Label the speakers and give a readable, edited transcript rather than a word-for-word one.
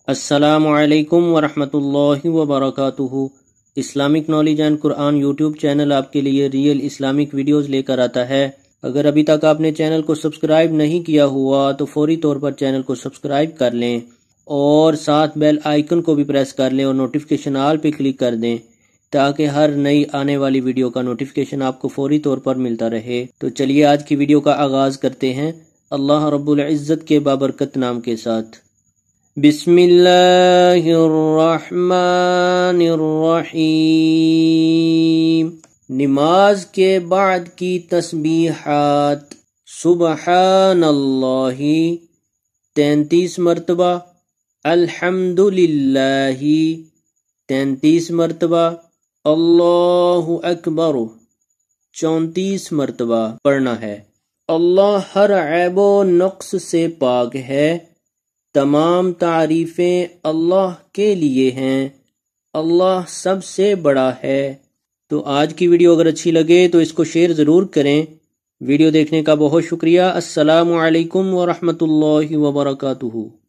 Speaker 1: السلام علیکم ورحمۃ وبرکاتہ۔ Islamic knowledge and Quran YouTube channel آپ کے لیے ریئل اسلامک ویڈیوز لے کر آتا ہے۔ اگر ابھی تک آپ نے چینل کو سبسکرائب نہیں کیا ہوا تو فوری طور پر چینل کو سبسکرائب کر لیں اور ساتھ بیل آئیکن کو بھی پریس کر لیں اور نوٹیفیکیشن آل پہ کلک کر دیں تاکہ ہر نئی آنے والی ویڈیو کا نوٹیفیکیشن آپ کو فوری طور پر ملتا رہے۔ تو چلیے آج کی ویڈیو کا آغاز کرتے ہیں اللہ رب العزت کے بابرکت نام کے ساتھ۔ بسم اللہ الرحمن الرحیم۔ نماز کے بعد کی تسبیحات: سبحان اللہ 33 مرتبہ، الحمدللہ 33 مرتبہ، اللہ اکبر 34 مرتبہ پڑھنا ہے۔ اللہ ہر عیب و نقص سے پاک ہے، تمام تعریفیں اللہ کے لیے ہیں، اللہ سب سے بڑا ہے۔ تو آج کی ویڈیو اگر اچھی لگے تو اس کو شیئر ضرور کریں۔ ویڈیو دیکھنے کا بہت شکریہ۔ السلام علیکم ورحمۃ اللہ وبرکاتہ۔